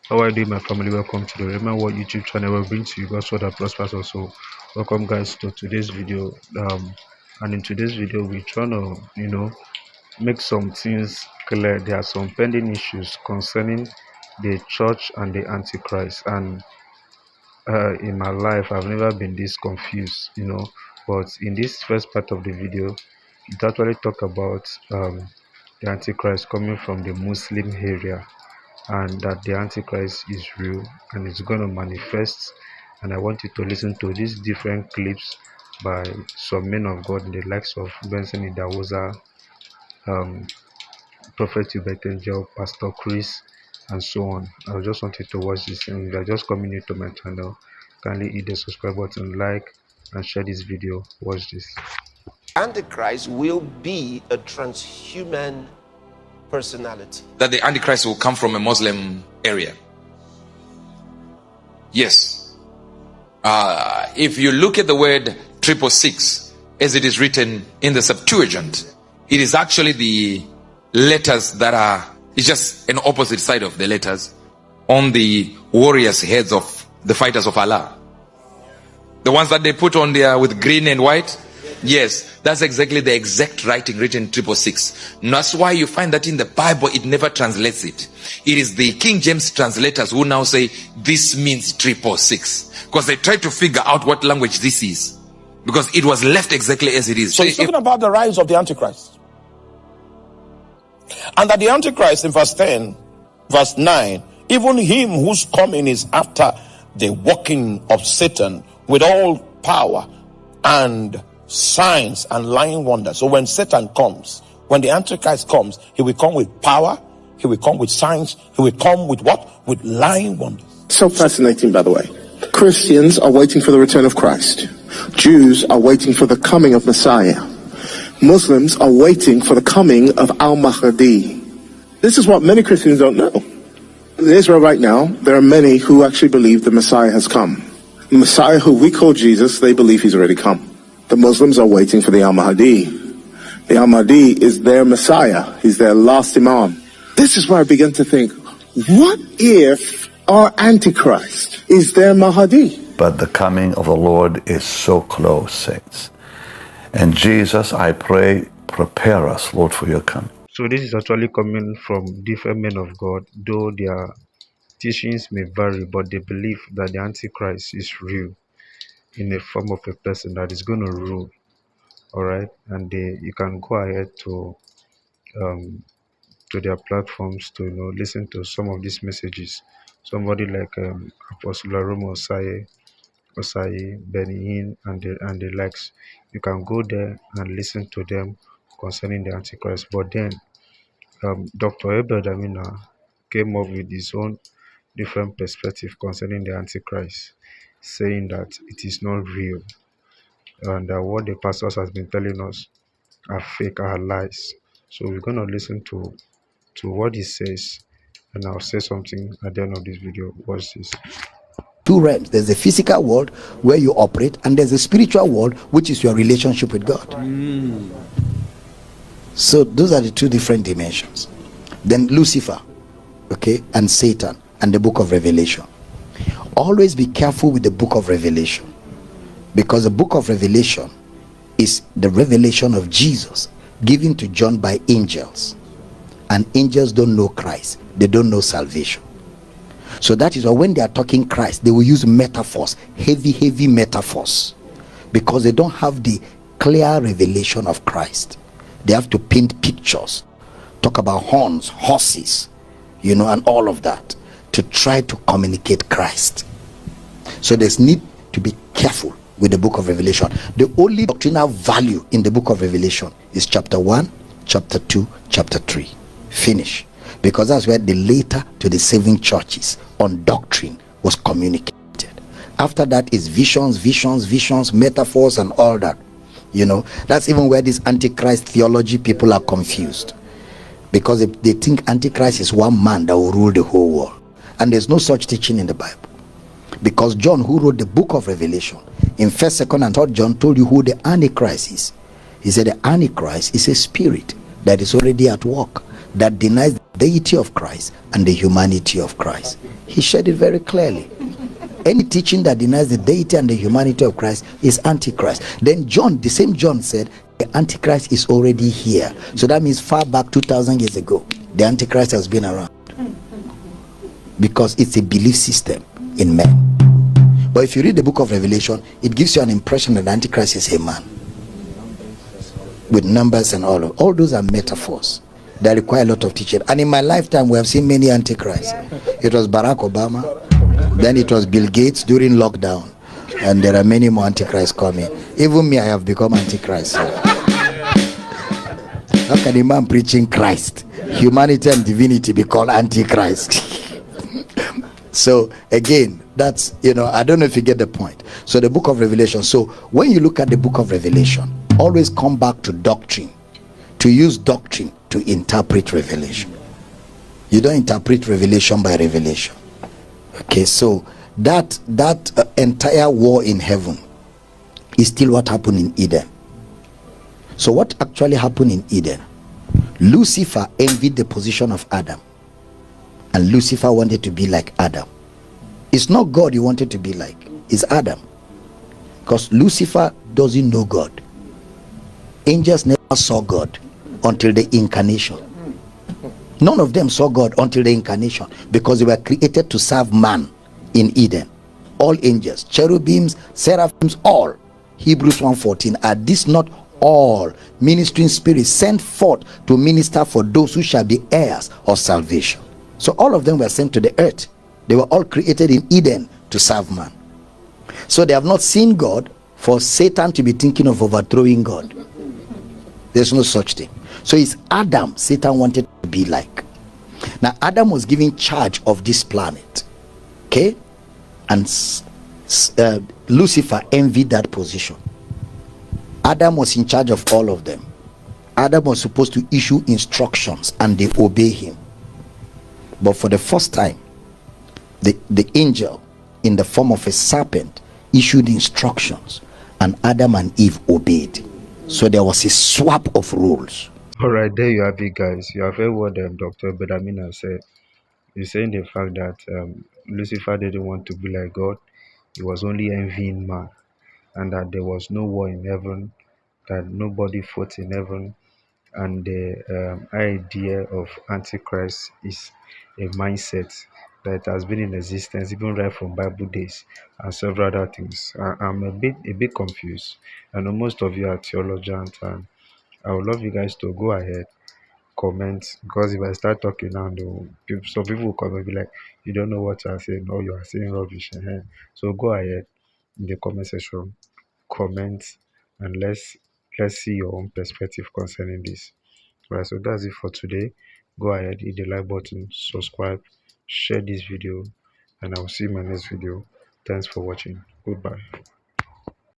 How are you doing, my family? Welcome to the Remember What YouTube channel. We'll bring to you God's word that prospers also. Welcome, guys, to today's video. And in today's video, we're trying to, make some things clear. There are some pending issues concerning the church and the Antichrist. And in my life, I've never been this confused, But in this first part of the video, it actually talk about the Antichrist coming from the Muslim area, and that the Antichrist is real and it's going to manifest. And I want you to listen to these different clips by some men of God in the likes of Benson Idawosa, um, Prophet Hubert Angel, Pastor Chris, and so on. I just want you to watch this, and if you are just coming into my channel, kindly hit the subscribe button, like, and share this video. Watch this. Antichrist will be a transhuman personality. That the Antichrist will come from a Muslim area. Yes. If you look at the word 666, as it is written in the Septuagint, it is actually the letters that are, it's just an opposite side of the letters on the warriors' heads of the fighters of Allah. The ones that they put on there with green and white. Yes, that's exactly the exact writing written 666. That's why you find that in the Bible it never translates it. It is the King James translators who now say this means 666, because they try to figure out what language this is, because it was left exactly as it is. So he's talking about the rise of the Antichrist, and that the Antichrist in verse 10, verse 9, even him whose coming is after the working of Satan with all power and signs and lying wonders. So when Satan comes, when the Antichrist comes, he will come with power, he will come with signs, he will come with what? With lying wonders. So fascinating, by the way. Christians are waiting for the return of Christ. Jews are waiting for the coming of Messiah. Muslims are waiting for the coming of Al-Mahdi. This is what many Christians don't know. In Israel right now, there are many who actually believe the Messiah has come. The Messiah who we call Jesus, they believe he's already come. The Muslims are waiting for the Al-Mahdi. The Al-Mahdi is their Messiah. He's their last Imam. This is where I begin to think, what if our Antichrist is their Mahdi? But the coming of the Lord is so close, saints. And Jesus, I pray, prepare us, Lord, for your coming. So this is actually coming from different men of God, though their teachings may vary, but they believe that the Antichrist is real in the form of a person that is going to rule. All right, and you can go ahead to their platforms to listen to some of these messages. Somebody like Apostle Aromo Osai, Benin, and the likes. You can go there and listen to them concerning the Antichrist. But then Dr. Abel Damina came up with his own different perspective concerning the Antichrist, saying that it is not real, and what the pastors has been telling us are fake, are lies. So we're going to listen to what he says, and I'll say something at the end of this video. Watch this. Two realms. There's a physical world where you operate, and there's a spiritual world, which is your relationship with God. So those are the two different dimensions. Then Lucifer, okay, and Satan, and the book of Revelation. Always be careful with the book of Revelation, because the book of Revelation is the revelation of Jesus given to John by angels, and angels don't know Christ, they don't know salvation. So that is why when they are talking Christ, they will use metaphors, heavy metaphors, because they don't have the clear revelation of Christ. They have to paint pictures, talk about horns, horses, and all of that, to try to communicate Christ. So there's need to be careful with the book of Revelation. The only doctrinal value in the book of Revelation is chapter 1, chapter 2, chapter 3. Finish. Because that's where the letter to the 7 churches on doctrine was communicated. After that is visions, metaphors, and all that. That's even where this Antichrist theology people are confused, because they think Antichrist is one man that will rule the whole world, and there's no such teaching in the Bible. Because John, who wrote the book of Revelation, in 1st, 2nd, and 3rd John, told you who the Antichrist is. He said the Antichrist is a spirit that is already at work, that denies deity of Christ and the humanity of Christ. He said it very clearly. Any teaching that denies the deity and the humanity of Christ is antichrist. Then John, the same John, said the antichrist is already here. So that means far back 2000 years ago the antichrist has been around, because it's a belief system in men. But if you read the book of Revelation, it gives you an impression that the antichrist is a man with numbers and all those are metaphors that require a lot of teaching. And in my lifetime we have seen many antichrists. It was Barack Obama, then it was Bill Gates during lockdown, and there are many more antichrists coming. Even me, I have become antichrist. How can a man preaching Christ, humanity and divinity, be called antichrist? So again, that's, I don't know if you get the point. So the book of Revelation, so when you look at the book of Revelation, always come back to doctrine, to use doctrine to interpret Revelation. You don't interpret Revelation by revelation. Okay, so that entire war in heaven is still what happened in Eden. So what actually happened in Eden? Lucifer envied the position of Adam, and Lucifer wanted to be like Adam. It's not God he wanted to be like, it's Adam, because Lucifer doesn't know God. Angels never saw God until the incarnation. None of them saw God until the incarnation, because they were created to serve man in Eden. All angels, cherubims, seraphims, all. Hebrews 1:14, are this not all ministering spirits sent forth to minister for those who shall be heirs of salvation? So all of them were sent to the earth. They were all created in Eden to serve man. So they have not seen God for Satan to be thinking of overthrowing God. There's no such thing. So it's Adam Satan wanted to be like. Now Adam was given charge of this planet, okay, and Lucifer envied that position. Adam was in charge of all of them. Adam was supposed to issue instructions and they obey him. But for the first time, the angel in the form of a serpent issued instructions, and Adam and Eve obeyed. So there was a swap of roles. All right, there you have it, guys. You have heard what Dr. Abel Damina said. He's saying the fact that Lucifer didn't want to be like God. He was only envying man, and that there was no war in heaven, that nobody fought in heaven, and the idea of Antichrist is a mindset that has been in existence even right from Bible days and several other things. I'm a bit confused. I know most of you are theologians, and I would love you guys to go ahead, comment, because if I start talking now, some people will come and be like, you don't know what you are saying, or you are saying rubbish. So go ahead in the comment section, comment, and let's see your own perspective concerning this. Right, so that's it for today. Go ahead, hit the like button, subscribe, share this video, and I will see you in my next video. Thanks for watching. Goodbye.